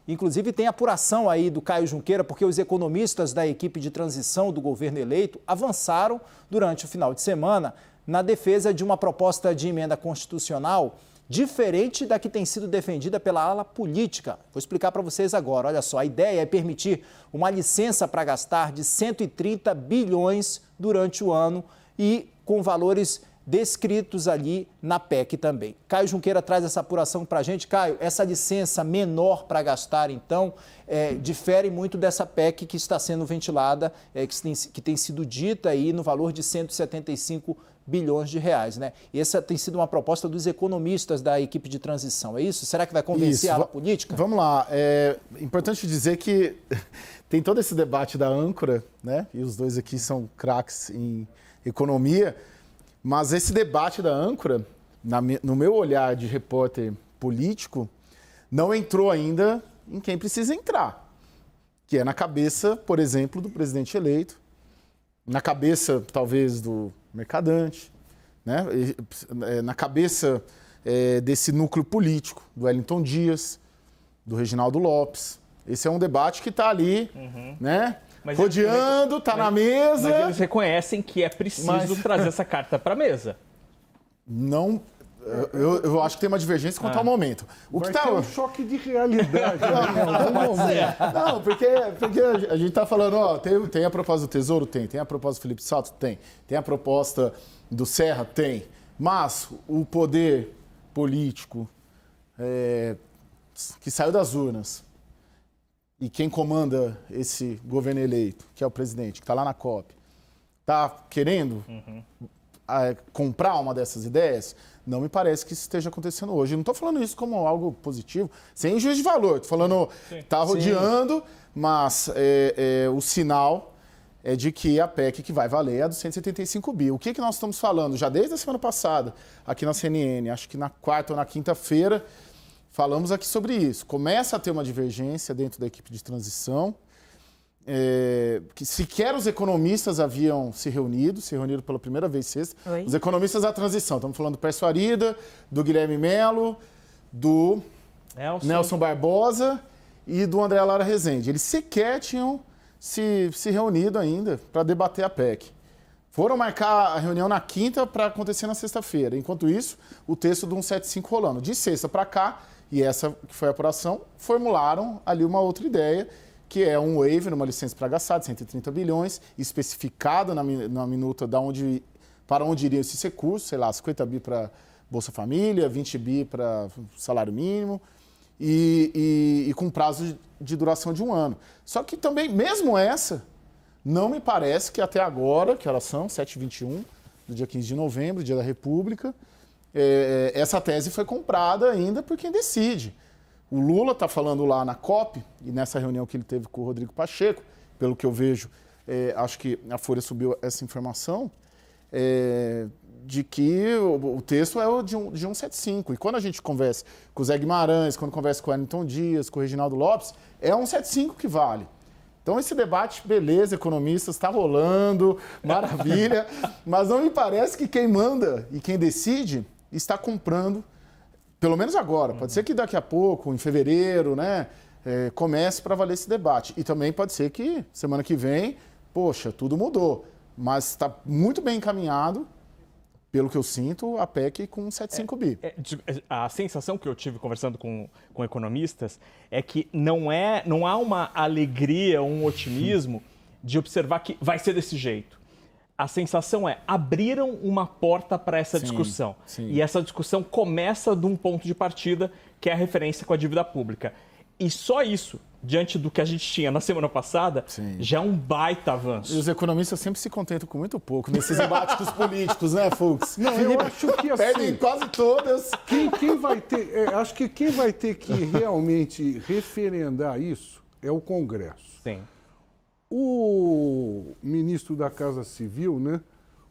Inclusive tem apuração aí do Caio Junqueira, porque os economistas da equipe de transição do governo eleito avançaram durante o final de semana na defesa de uma proposta de emenda constitucional diferente da que tem sido defendida pela ala política. Vou explicar para vocês agora. Olha só, a ideia é permitir uma licença para gastar de 130 bilhões durante o ano e com valores descritos ali na PEC também. Caio Junqueira traz essa apuração para a gente. Caio, essa licença menor para gastar, então, difere muito dessa PEC que está sendo ventilada, que tem sido dita aí no valor de 175 bilhões de reais, né? E essa tem sido uma proposta dos economistas da equipe de transição, é isso? Será que vai convencer a ala política? Vamos lá. É importante dizer que tem todo esse debate da âncora, né? E os dois aqui são craques em economia, mas esse debate da âncora, no meu olhar de repórter político, não entrou ainda em quem precisa entrar, que é na cabeça, por exemplo, do presidente eleito, na cabeça, talvez, do mercadante, né? Na cabeça desse núcleo político, do Wellington Dias, do Reginaldo Lopes. Esse é um debate que está ali, né? Rodeando, está na mesa. Mas eles reconhecem que é preciso trazer essa carta para a mesa. Não, eu acho que tem uma divergência quanto ao momento. Vai ter um choque de realidade. Não, porque a gente está falando, ó, tem a proposta do Tesouro? Tem a proposta do Felipe Salto? Tem a proposta do Serra? Tem. Mas o poder político que saiu das urnas e quem comanda esse governo eleito, que é o presidente, que está lá na COP, está querendo comprar uma dessas ideias? Não me parece que isso esteja acontecendo hoje. Eu não estou falando isso como algo positivo, sem juízo de valor. Estou falando, está rodeando, mas o sinal é de que a PEC que vai valer é a dos 175 bi. O que nós estamos falando? Já desde a semana passada, aqui na CNN, acho que na quarta ou na quinta-feira, falamos aqui sobre isso. Começa a ter uma divergência dentro da equipe de transição, que sequer os economistas haviam se reunido pela primeira vez sexta. Oi? Os economistas da transição, estamos falando do Pércio Arida, do Guilherme Melo, do Nelson Barbosa e do André Lara Rezende. Eles sequer tinham se reunido ainda para debater a PEC. Foram marcar a reunião na quinta para acontecer na sexta-feira. Enquanto isso, o texto do 175 rolando. De sexta para cá, e essa que foi a apuração, formularam ali uma outra ideia, que é um waiver, uma licença para gastar de 130 bilhões, especificada na minuta para onde iriam esses recursos, sei lá, 50 bi para Bolsa Família, 20 bi para salário mínimo, e com prazo de duração de 1 ano. Só que também, mesmo essa, não me parece que até agora, que elas são 7h21, do dia 15 de novembro, dia da República, essa tese foi comprada ainda por quem decide. O Lula está falando lá na COP, e nessa reunião que ele teve com o Rodrigo Pacheco, pelo que eu vejo, acho que a Folha subiu essa informação, de que o texto é o de 175. E quando a gente conversa com o Zé Guimarães, quando conversa com o Wellington Dias, com o Reginaldo Lopes, é 175 que vale. Então esse debate, beleza, economistas, está rolando, maravilha, mas não me parece que quem manda e quem decide está comprando, pelo menos agora. Pode ser que daqui a pouco, em fevereiro, né, comece para valer esse debate. E também pode ser que semana que vem, poxa, tudo mudou. Mas está muito bem encaminhado, pelo que eu sinto, a PEC com 75 bi. A sensação que eu tive conversando com economistas é que não há uma alegria, um otimismo de observar que vai ser desse jeito. A sensação abriram uma porta para essa discussão. Sim. E essa discussão começa de um ponto de partida, que é a referência com a dívida pública. E só isso, diante do que a gente tinha na semana passada, já é um baita avanço. E os economistas sempre se contentam com muito pouco nesses debates dos políticos, né, Fux? Não, eu acho que assim... Perdem quase todas. Quem vai ter... acho que quem vai ter que realmente referendar isso é o Congresso. Sim. O ministro da Casa Civil, né,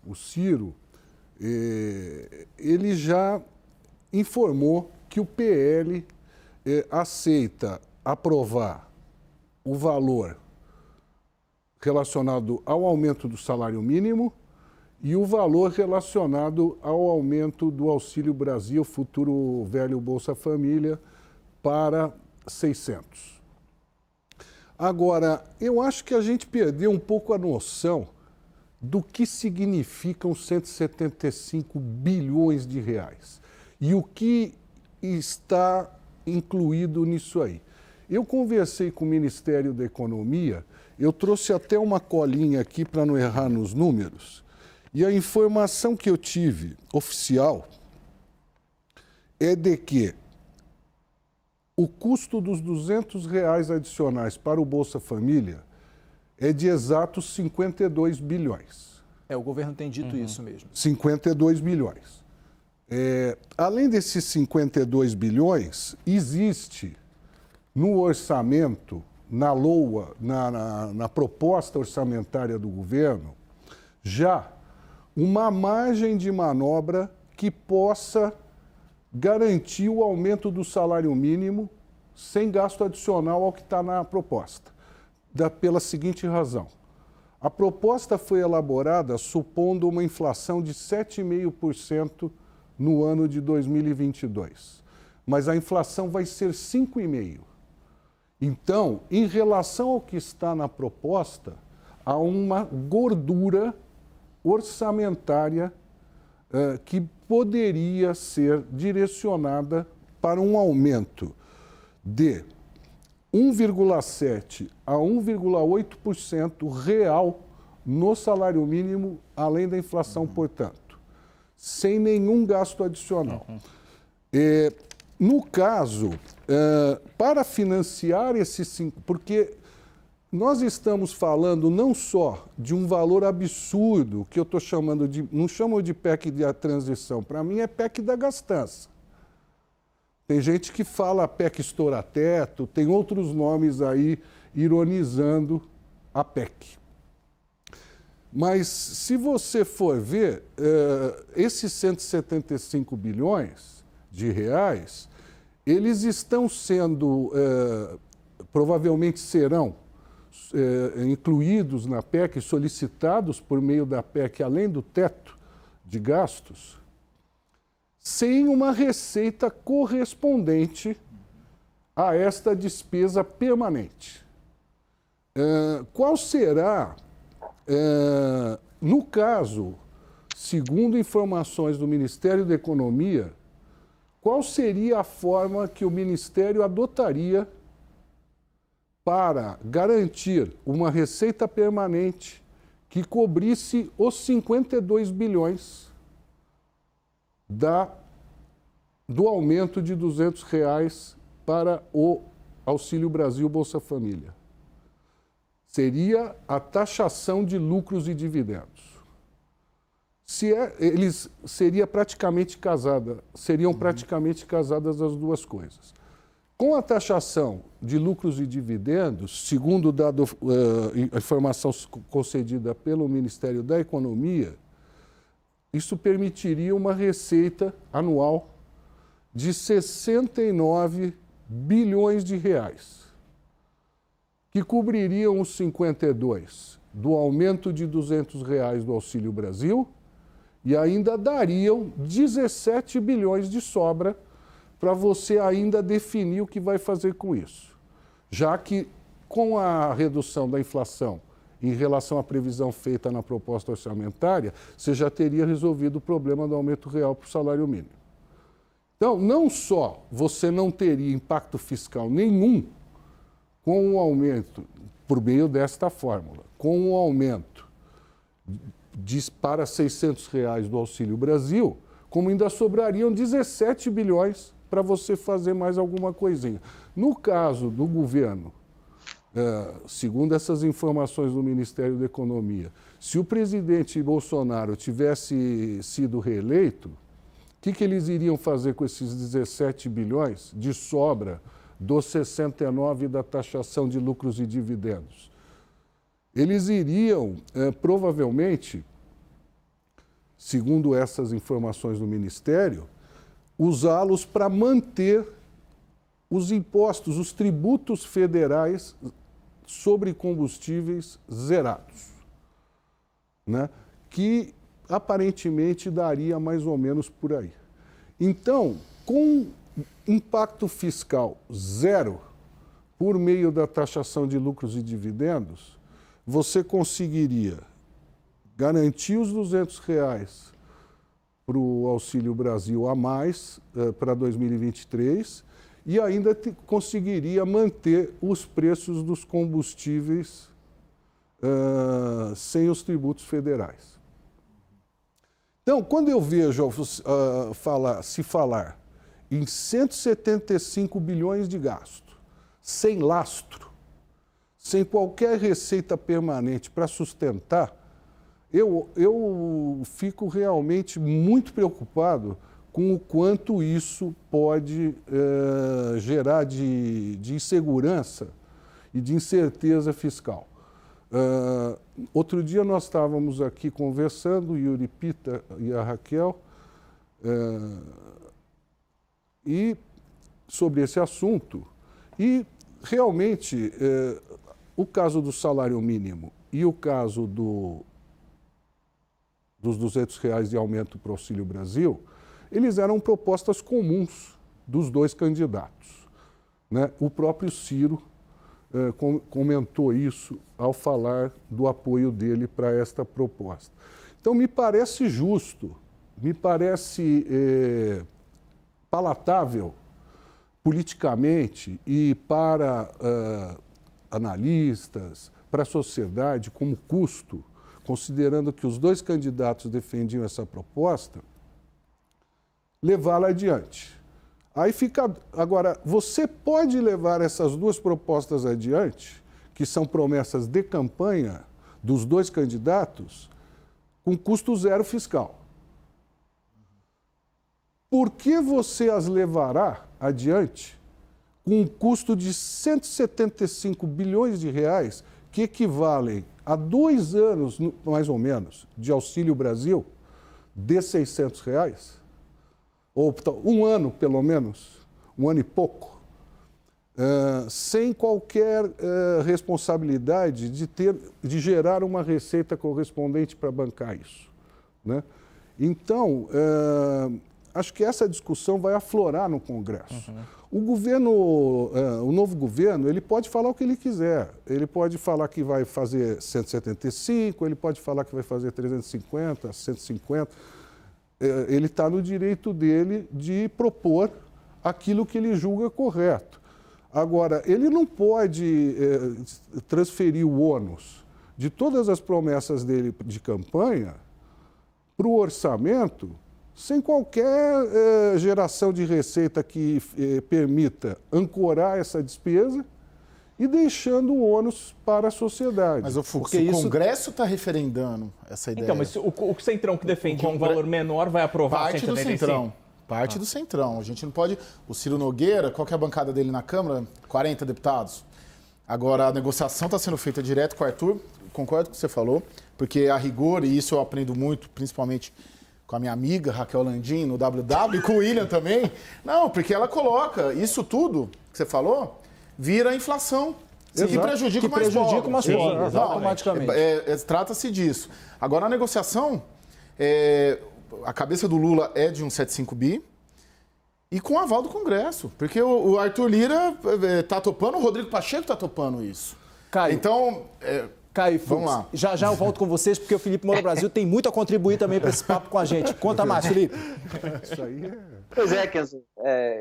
o Ciro, ele já informou que o PL aceita aprovar o valor relacionado ao aumento do salário mínimo e o valor relacionado ao aumento do Auxílio Brasil, futuro velho Bolsa Família, para 600. Agora, eu acho que a gente perdeu um pouco a noção do que significam 175 bilhões de reais e o que está incluído nisso aí. Eu conversei com o Ministério da Economia, eu trouxe até uma colinha aqui para não errar nos números, e a informação que eu tive oficial é de que o custo dos R$200 adicionais para o Bolsa Família é de exatos 52 bilhões. O governo tem dito isso mesmo. 52 bilhões. Além desses 52 bilhões, existe no orçamento, na LOA, na proposta orçamentária do governo, já uma margem de manobra que possa garantir o aumento do salário mínimo sem gasto adicional ao que está na proposta. Pela seguinte razão. A proposta foi elaborada supondo uma inflação de 7,5% no ano de 2022. Mas a inflação vai ser 5,5%. Então, em relação ao que está na proposta, há uma gordura orçamentária que poderia ser direcionada para um aumento de 1,7% a 1,8% real no salário mínimo, além da inflação, portanto, sem nenhum gasto adicional. No caso, para financiar esses 5%, porque nós estamos falando não só de um valor absurdo, que eu estou chamando de, não chamo de PEC da transição, para mim é PEC da gastança. Tem gente que fala PEC estoura-teto, tem outros nomes aí ironizando a PEC. Mas se você for ver, esses 175 bilhões de reais, eles estão sendo, provavelmente serão, incluídos na PEC, solicitados por meio da PEC, além do teto de gastos, sem uma receita correspondente a esta despesa permanente. Qual será, no caso, segundo informações do Ministério da Economia, qual seria a forma que o Ministério adotaria para garantir uma receita permanente que cobrisse os 52 bilhões do aumento de R$200 para o Auxílio Brasil Bolsa Família? Seria a taxação de lucros e dividendos. Eles seriam praticamente casadas as duas coisas. Com a taxação de lucros e dividendos, segundo a informação concedida pelo Ministério da Economia, isso permitiria uma receita anual de 69 bilhões de reais, que cobririam os 52 do aumento de R$200 do Auxílio Brasil e ainda dariam 17 bilhões de sobra para você ainda definir o que vai fazer com isso. Já que, com a redução da inflação em relação à previsão feita na proposta orçamentária, você já teria resolvido o problema do aumento real para o salário mínimo. Então, não só você não teria impacto fiscal nenhum com o aumento, por meio desta fórmula, com o aumento para R$600 do Auxílio Brasil, como ainda sobrariam 17 bilhões para você fazer mais alguma coisinha. No caso do governo, segundo essas informações do Ministério da Economia, se o presidente Bolsonaro tivesse sido reeleito, o que eles iriam fazer com esses 17 bilhões de sobra dos 69 da taxação de lucros e dividendos? Eles iriam, provavelmente, segundo essas informações do Ministério, usá-los para manter os impostos, os tributos federais sobre combustíveis zerados, né? Que aparentemente daria mais ou menos por aí. Então, com impacto fiscal zero, por meio da taxação de lucros e dividendos, você conseguiria garantir os R$200 para o Auxílio Brasil a mais para 2023 e ainda conseguiria manter os preços dos combustíveis sem os tributos federais. Então, quando eu vejo se falar em 175 bilhões de gasto, sem lastro, sem qualquer receita permanente para sustentar, eu fico realmente muito preocupado com o quanto isso pode gerar de insegurança e de incerteza fiscal. Outro dia nós estávamos aqui conversando, o Yuri Pita e a Raquel, e sobre esse assunto. E realmente o caso do salário mínimo e o caso dos R$200 de aumento para o Auxílio Brasil, eles eram propostas comuns dos dois candidatos, né? O próprio Ciro comentou isso ao falar do apoio dele para esta proposta. Então, me parece justo, me parece palatável politicamente e para analistas, para a sociedade, como custo, considerando que os dois candidatos defendiam essa proposta, levá-la adiante. Aí fica. Agora, você pode levar essas duas propostas adiante, que são promessas de campanha dos dois candidatos, com custo zero fiscal. Por que você as levará adiante com um custo de 175 bilhões de reais, que equivalem a 2 anos, mais ou menos, de Auxílio Brasil, de R$600? Ou 1 ano, pelo menos, 1 ano e pouco, sem qualquer responsabilidade de gerar uma receita correspondente para bancar isso, né? Então, acho que essa discussão vai aflorar no Congresso. O governo, o novo governo, ele pode falar o que ele quiser. Ele pode falar que vai fazer 175, ele pode falar que vai fazer 350, 150. Ele está no direito dele de propor aquilo que ele julga correto. Agora, ele não pode transferir o ônus de todas as promessas dele de campanha para o orçamento sem qualquer geração de receita que permita ancorar essa despesa e deixando o ônus para a sociedade. Mas o Congresso está referendando essa ideia. Então, mas o Centrão que defende um valor menor vai aprovar parte do Centrão. Parte do Centrão. A gente não pode... O Ciro Nogueira, qual que é a bancada dele na Câmara? 40 deputados. Agora, a negociação está sendo feita direto com o Arthur. Concordo com o que você falou, porque a rigor, e isso eu aprendo muito, principalmente com a minha amiga Raquel Landim no WW, e com o William também. Não, porque ela coloca isso tudo que você falou, vira inflação. Sim, que prejudica o mais pobre. Automaticamente. Trata-se disso. Agora, a negociação, a cabeça do Lula é de 175 bi e com aval do Congresso. Porque o Arthur Lira está topando, o Rodrigo Pacheco está topando isso. Caio. Então... Caio, vamos lá. Já eu volto com vocês, porque o Felipe Moura Brasil tem muito a contribuir também para esse papo com a gente. Conta mais, Felipe. Isso aí Pois é, Kenzo.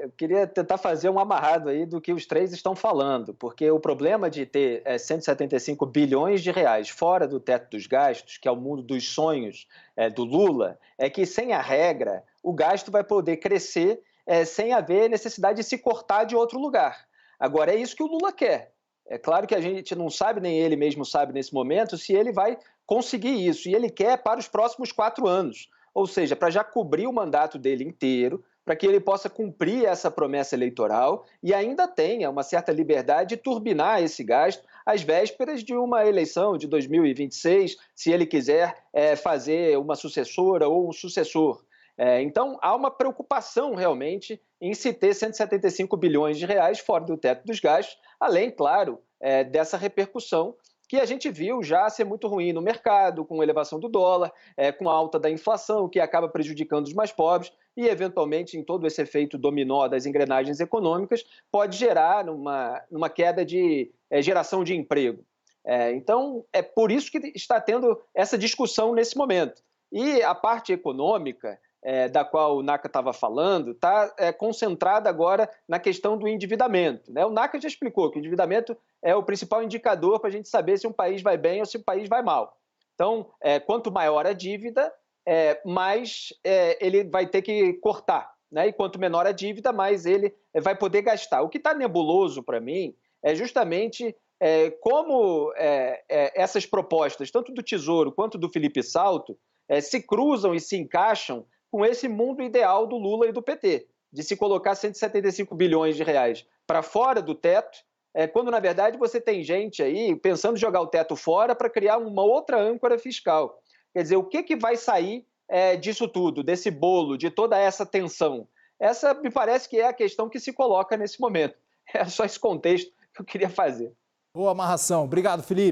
Eu queria tentar fazer um amarrado aí do que os três estão falando, porque o problema de ter 175 bilhões de reais fora do teto dos gastos, que é o mundo dos sonhos do Lula, é que, sem a regra, o gasto vai poder crescer sem haver necessidade de se cortar de outro lugar. Agora, é isso que o Lula quer. É claro que a gente não sabe, nem ele mesmo sabe nesse momento, se ele vai conseguir isso. E ele quer para os próximos 4 anos. Ou seja, para já cobrir o mandato dele inteiro, para que ele possa cumprir essa promessa eleitoral e ainda tenha uma certa liberdade de turbinar esse gasto às vésperas de uma eleição de 2026, se ele quiser fazer uma sucessora ou um sucessor. Então, há uma preocupação realmente em se ter 175 bilhões de reais fora do teto dos gastos, além, claro, dessa repercussão que a gente viu já ser muito ruim no mercado, com a elevação do dólar, com a alta da inflação, que acaba prejudicando os mais pobres e, eventualmente, em todo esse efeito dominó das engrenagens econômicas, pode gerar numa queda de geração de emprego. Então, é por isso que está tendo essa discussão nesse momento. E a parte econômica, da qual o NACA estava falando, está concentrada agora na questão do endividamento, né? O NACA já explicou que o endividamento é o principal indicador para a gente saber se um país vai bem ou se o país vai mal. Então, quanto maior a dívida, mais ele vai ter que cortar, né? E quanto menor a dívida, mais ele vai poder gastar. O que está nebuloso para mim é justamente como essas propostas, tanto do Tesouro quanto do Felipe Salto, se cruzam e se encaixam com esse mundo ideal do Lula e do PT, de se colocar 175 bilhões de reais para fora do teto, quando, na verdade, você tem gente aí pensando em jogar o teto fora para criar uma outra âncora fiscal. Quer dizer, o que vai sair disso tudo, desse bolo, de toda essa tensão? Essa me parece que é a questão que se coloca nesse momento. É só esse contexto que eu queria fazer. Boa amarração. Obrigado, Felipe.